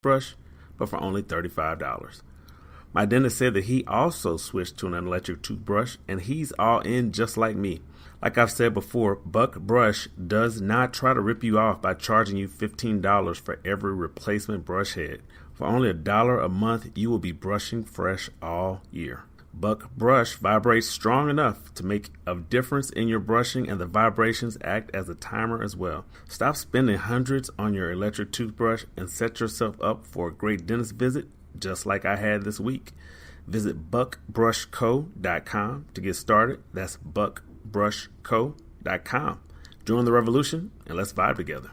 brush, but for only $35. My dentist said that he also switched to an electric toothbrush, and he's all in just like me. Like I've said before, Buck Brush does not try to rip you off by charging you $15 for every replacement brush head. For only $1 a month, you will be brushing fresh all year. Buck Brush vibrates strong enough to make a difference in your brushing, and the vibrations act as a timer as well. Stop spending hundreds on your electric toothbrush and set yourself up for a great dentist visit, just like I had this week. Visit buckbrushco.com to get started. That's buckbrushco.com. Join the revolution and let's vibe together.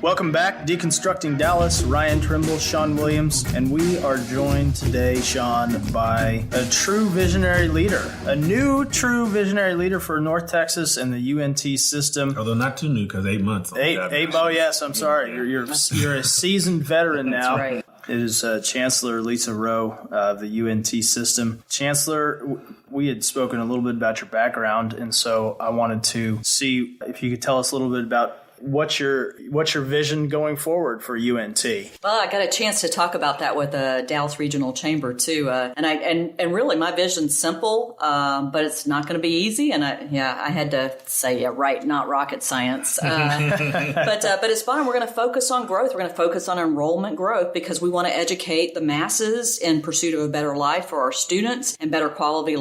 Welcome back, Deconstructing Dallas. Ryan Trimble, Sean Williams, and we are joined today, Sean, by a true visionary leader, a new true visionary leader for North Texas and the UNT system. Although not too new, because 8 months. Oh yes, I'm sorry. You're a seasoned veteran now. That's right. It is Chancellor Lesa Roe of the UNT system. Chancellor, we had spoken a little bit about your background, and so I wanted to see if you could tell us a little bit about what's your vision going forward for UNT? Well, I got a chance to talk about that with the Dallas Regional Chamber too, and really my vision's simple, but it's not going to be easy. And I had to say not rocket science, but it's fun. We're going to focus on growth. We're going to focus on enrollment growth because we want to educate the masses in pursuit of a better life for our students and better quality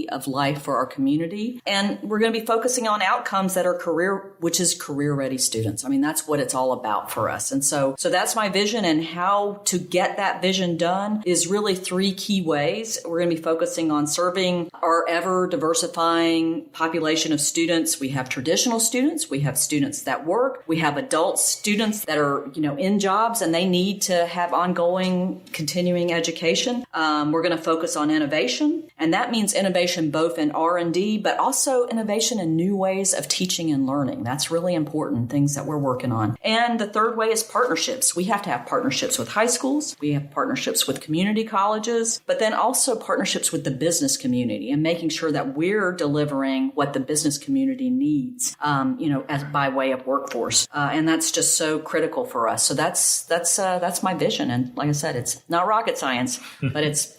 of life for our community. And we're going to be focusing on outcomes that are career-ready students. I mean, that's what it's all about for us. And so that's my vision, and how to get that vision done is really 3 key ways. We're going to be focusing on serving our ever-diversifying population of students. We have traditional students. We have students that work. We have adult students that are, in jobs, and they need to have ongoing continuing education. We're going to focus on innovation, and that means innovation both in R&D, but also innovation in new ways of teaching and learning. That's really important, things that we're working on. And the third way is partnerships. We have to have partnerships with high schools. We have partnerships with community colleges, but then also partnerships with the business community and making sure that we're delivering what the business community needs, as by way of workforce. And that's just so critical for us. So that's my vision. And like I said, it's not rocket science, but it's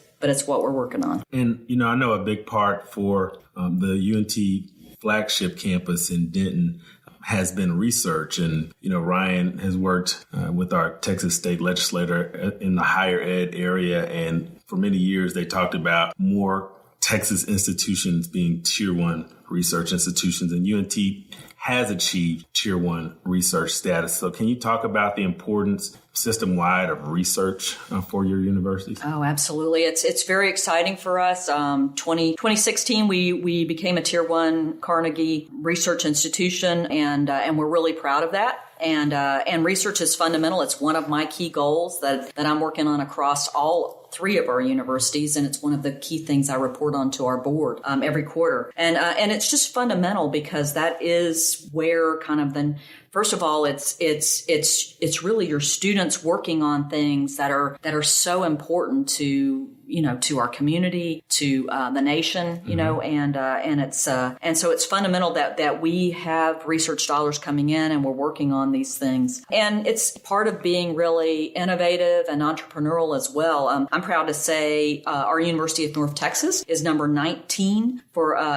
what we're working on. And, I know a big part for the UNT flagship campus in Denton has been research. And, Ryan has worked with our Texas state legislator in the higher ed area. And for many years, they talked about more Texas institutions being tier 1 research institutions. And UNT has achieved tier 1 research status. So can you talk about the importance system-wide of research for your universities? Oh, absolutely. It's very exciting for us. 2016, we became a tier 1 Carnegie research institution, and we're really proud of that. And research is fundamental. It's one of my key goals that I'm working on across all 3 of our universities, and it's one of the key things I report on to our board every quarter. And it's just fundamental because that is where kind of then. First of all, it's really your students working on things that are so important to our community, to the nation, and so it's fundamental that we have research dollars coming in and we're working on these things. And it's part of being really innovative and entrepreneurial as well. I'm proud to say our University of North Texas is number 19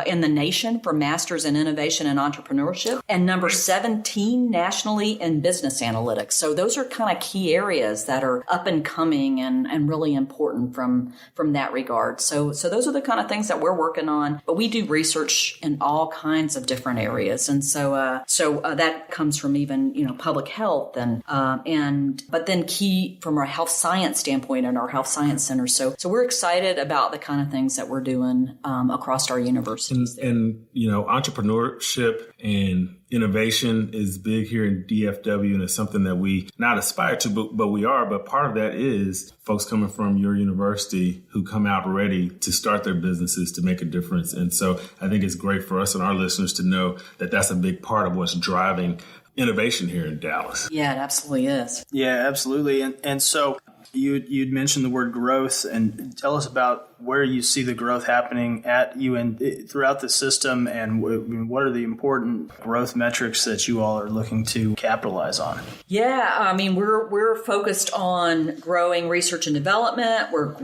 in the nation for Masters in Innovation and Entrepreneurship, and number 17 nationally in business analytics. So those are kind of key areas that are up and coming and really important from that regard. So those are the kind of things that we're working on, but we do research in all kinds of different areas. And so that comes from even, public health but then key from our health science standpoint and our health science centers. So we're excited about the kind of things that we're doing across our universities. And entrepreneurship and innovation is big here in DFW, and it's something that we not aspire to, but we are. But part of that is folks coming from your university who come out ready to start their businesses to make a difference. And so I think it's great for us and our listeners to know that that's a big part of what's driving innovation here in Dallas. Yeah, it absolutely is. Yeah, absolutely. And so You'd mentioned the word growth, and tell us about where you see the growth happening at UNT throughout the system, and what are the important growth metrics that you all are looking to capitalize on? Yeah, I mean, we're focused on growing research and development. We're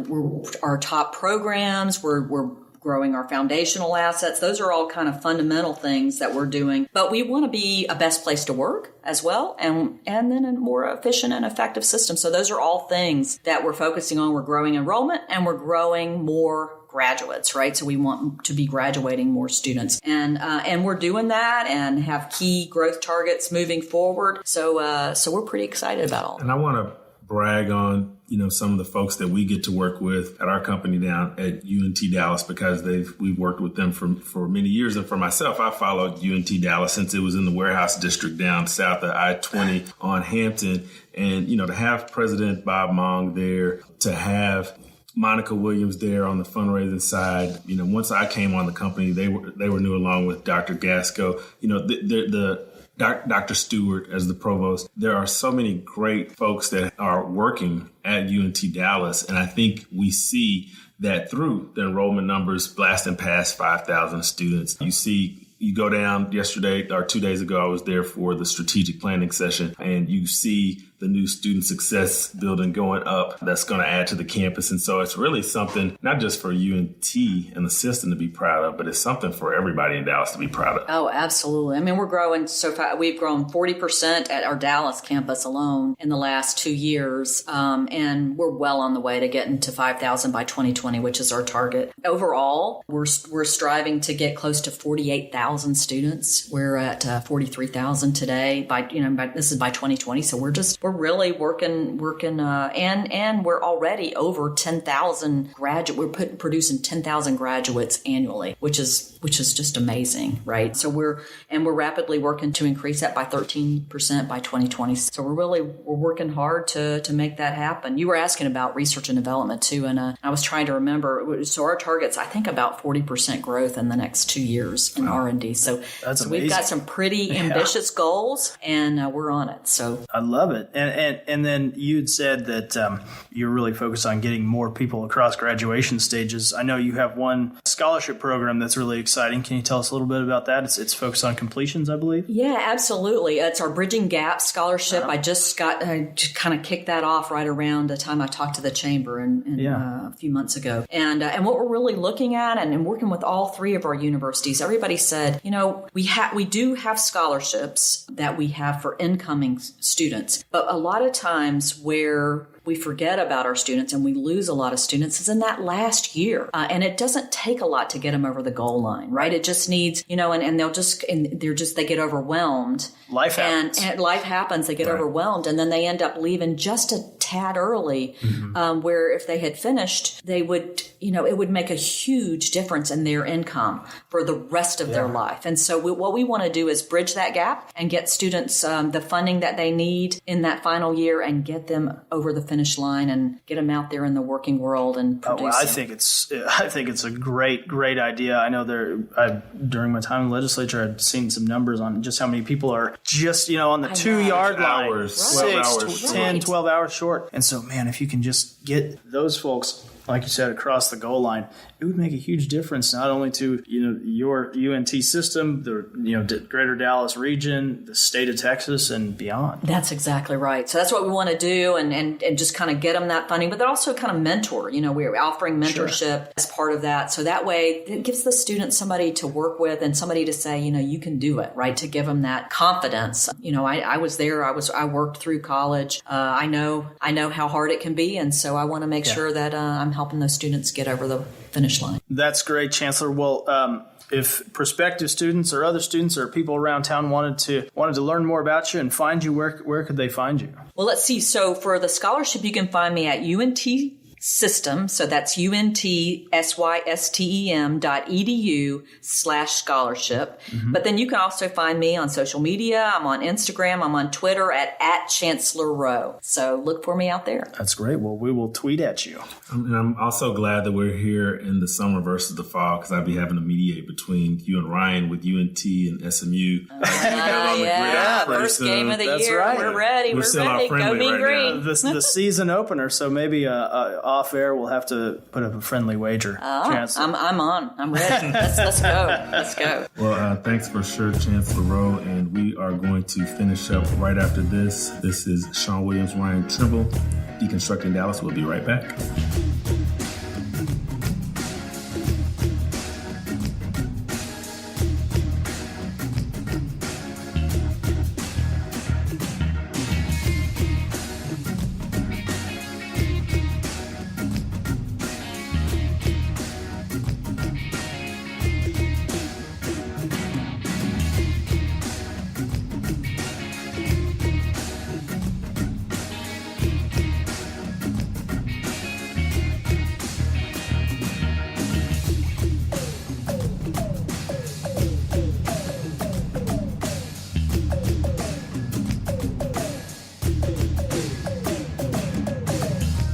our top programs. We're growing our foundational assets. Those are all kind of fundamental things that we're doing. But we want to be a best place to work as well, and then a more efficient and effective system. So those are all things that we're focusing on. We're growing enrollment, and we're growing more graduates, right? So we want to be graduating more students, and we're doing that and have key growth targets moving forward. So we're pretty excited about all. And I want to brag on some of the folks that we get to work with at our company down at UNT Dallas, because we've worked with them for many years. And for myself, I followed UNT Dallas since it was in the warehouse district down south of I-20 on Hampton. And to have President Bob Mong there, to have Monica Williams there on the fundraising side. Once I came on the company, they were new, along with Dr. Gasco. Dr. Stewart as the provost. There are so many great folks that are working at UNT Dallas, and I think we see that through the enrollment numbers blasting past 5,000 students. You go down yesterday or 2 days ago, I was there for the strategic planning session, and you see the new student success building going up that's going to add to the campus. And so it's really something not just for UNT and the system to be proud of, but it's something for everybody in Dallas to be proud of. Oh, absolutely. I mean, we're growing so fast. We've grown 40% at our Dallas campus alone in the last 2 years. And we're well on the way to getting to 5,000 by 2020, which is our target. Overall, we're striving to get close to 48,000 students. We're at 43,000 today this is by 2020. So we're really working, and we're already over 10,000 graduates. We're producing 10,000 graduates annually, which is just amazing, right? So we're rapidly working to increase that by 13% by 2020. So we're working hard to make that happen. You were asking about research and development too, and I was trying to remember. So our target's, I think, about 40% growth in the next 2 years in R&D. So we've got some pretty ambitious goals, and we're on it. So I love it. And then you'd said that you're really focused on getting more people across graduation stages. I know you have one scholarship program that's really exciting. Can you tell us a little bit about that? It's focused on completions, I believe. Yeah, absolutely. It's our Bridging Gap Scholarship. I just got to kind of kick that off right around the time I talked to the chamber a few months ago. And what we're really looking at and working with all three of our universities, everybody said, we do have scholarships that we have for incoming students, but a lot of times where we forget about our students and we lose a lot of students is in that last year. And it doesn't take a lot to get them over the goal line, right? It just needs, and they get overwhelmed. Life happens. And life happens. They get overwhelmed, and then they end up leaving just a tad early, where if they had finished, they would, it would make a huge difference in their income for the rest of their life. And so what we want to do is bridge that gap and get students the funding that they need in that final year and get them over the finish line and get them out there in the working world and producing. I think it's a great idea. I know during my time in the legislature, I'd seen some numbers on just how many people are just, on the 2-yard line, hours, 6, 10, 12 hours short. And so, man, if you can just get those folks, like you said, across the goal line, it would make a huge difference, not only to, your UNT system, the greater Dallas region, the state of Texas, and beyond. That's exactly right. So that's what we want to do and just kind of get them that funding, but then also kind of mentor. We're offering mentorship as part of that. So that way it gives the students somebody to work with and somebody to say, you can do it, right? To give them that confidence. I was there. I worked through college. I know how hard it can be. And so I want to make sure that I'm helping those students get over the finish line. That's great, Chancellor. Well, if prospective students or other students or people around town wanted to learn more about you and find you, where could they find you? Well, let's see. So for the scholarship, you can find me at UNT System. So that's untsystem.edu/scholarship. But then you can also find me on social media. I'm on Instagram. I'm on Twitter at Chancellor Roe. So look for me out there. That's great. Well, we will tweet at you. And I'm also glad that we're here in the summer versus the fall, because I'd be having to mediate between you and Ryan with UNT and SMU. First game of the year. Right. We're ready. We're ready. Go Mean Green. The season opener. So maybe off air we'll have to put up a friendly wager. Chancellor. I'm on. I'm ready. Let's go. Let's go. Well, thanks for sure, Chancellor Roe. And we are going to finish up right after this. This is Sean Williams, Ryan Trimble, Deconstructing Dallas. We'll be right back.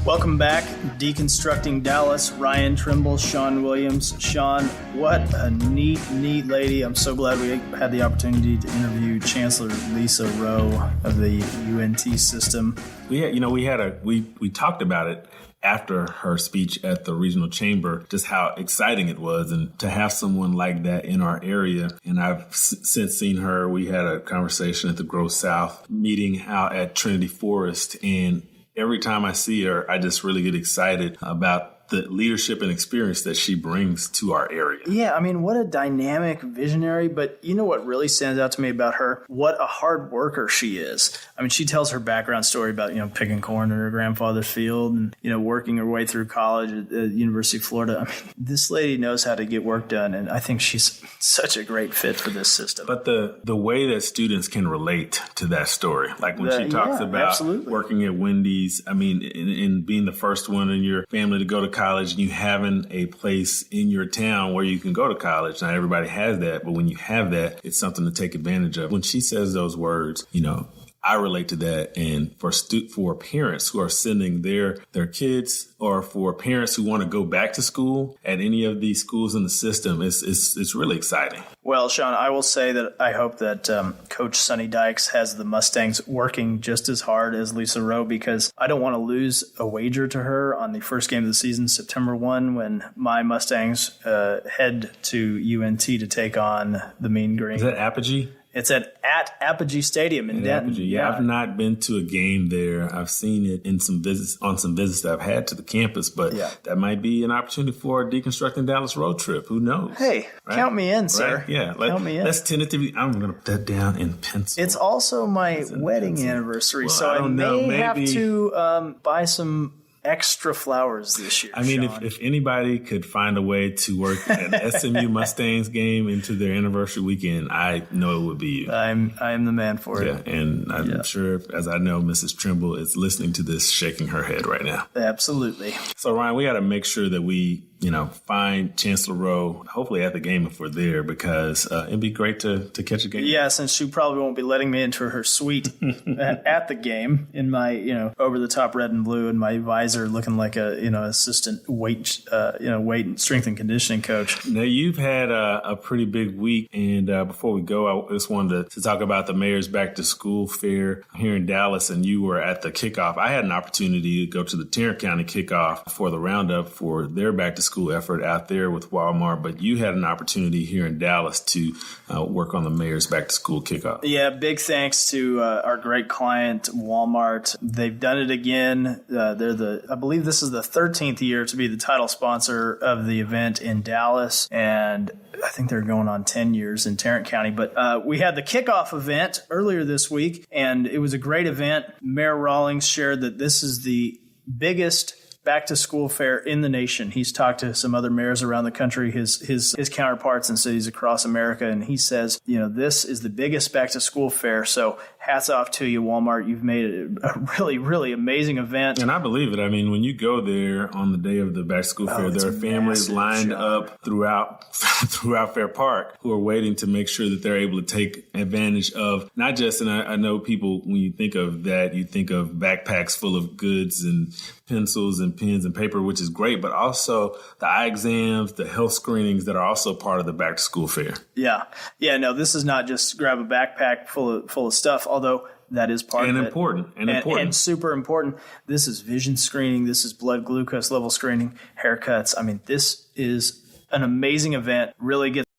Welcome back, Deconstructing Dallas. Ryan Trimble, Sean Williams. Sean, what a neat lady. I'm so glad we had the opportunity to interview Chancellor Lesa Roe of the UNT system. We talked about it after her speech at the regional chamber, just how exciting it was, and to have someone like that in our area. And I've since seen her. We had a conversation at the Grove South meeting out at Trinity Forest, and every time I see her, I just really get excited about the leadership and experience that she brings to our area. Yeah, I mean, what a dynamic visionary. But you know what really stands out to me about her? What a hard worker she is. I mean, she tells her background story about, picking corn in her grandfather's field and, working her way through college at the University of Florida. I mean, this lady knows how to get work done, and I think she's such a great fit for this system. But the way that students can relate to that story, like when she talks about working at Wendy's, I mean, in being the first one in your family to go to college, and you having a place in your town where you can go to college. Not everybody has that, but when you have that, it's something to take advantage of. When she says those words, I relate to that. And for parents who are sending their kids, or for parents who want to go back to school at any of these schools in the system, it's really exciting. Well, Sean, I will say that I hope that Coach Sonny Dykes has the Mustangs working just as hard as Lesa Roe, because I don't want to lose a wager to her on the first game of the season, September 1, when my Mustangs head to UNT to take on the Mean Green. Is that Apogee? It's at Apogee Stadium in Denton. Apogee. Yeah, I've not been to a game there. I've seen it in some visits that I've had to the campus, but that might be an opportunity for a Deconstructing Dallas road trip. Who knows? Hey, count me in, sir. Right? Yeah, count me in. Let's tentatively. I'm going to put that down in pencil. It's also my wedding anniversary, so I may have to buy some extra flowers this year. I mean, if anybody could find a way to work an SMU Mustangs game into their anniversary weekend, I know it would be you. I am the man for it. Yeah, and I'm sure, as I know, Mrs. Trimble is listening to this, shaking her head right now. Absolutely. So, Ryan, we got to make sure that we find Chancellor Roe, hopefully at the game if we're there, because it'd be great to catch a game. Yeah, since she probably won't be letting me into her suite at the game in my, over-the-top red and blue and my visor looking like a, assistant weight and strength and conditioning coach. Now, you've had a pretty big week, and before we go, I just wanted to talk about the Mayor's Back to School Fair here in Dallas, and you were at the kickoff. I had an opportunity to go to the Tarrant County kickoff for the roundup for their back to school effort out there with Walmart, but you had an opportunity here in Dallas to work on the Mayor's Back to School kickoff. Yeah, big thanks to our great client, Walmart. They've done it again. I believe this is the 13th year to be the title sponsor of the event in Dallas, and I think they're going on 10 years in Tarrant County. But we had the kickoff event earlier this week, and it was a great event. Mayor Rawlings shared that this is the biggest back-to-school fair in the nation. He's talked to some other mayors around the country, his counterparts in cities across America, and he says, this is the biggest back-to-school fair. So hats off to you, Walmart. You've made it a really, really amazing event. And I believe it. I mean, when you go there on the day of the back to school fair, there are families lined up throughout Fair Park who are waiting to make sure that they're able to take advantage of not just, and I know people, when you think of that, you think of backpacks full of goods and pencils and pens and paper, which is great, but also the eye exams, the health screenings that are also part of the back to school fair. Yeah. No, this is not just grab a backpack full of stuff, although that is part of it. And super important. This is vision screening. This is blood glucose level screening, haircuts. I mean, this is an amazing event. Really gets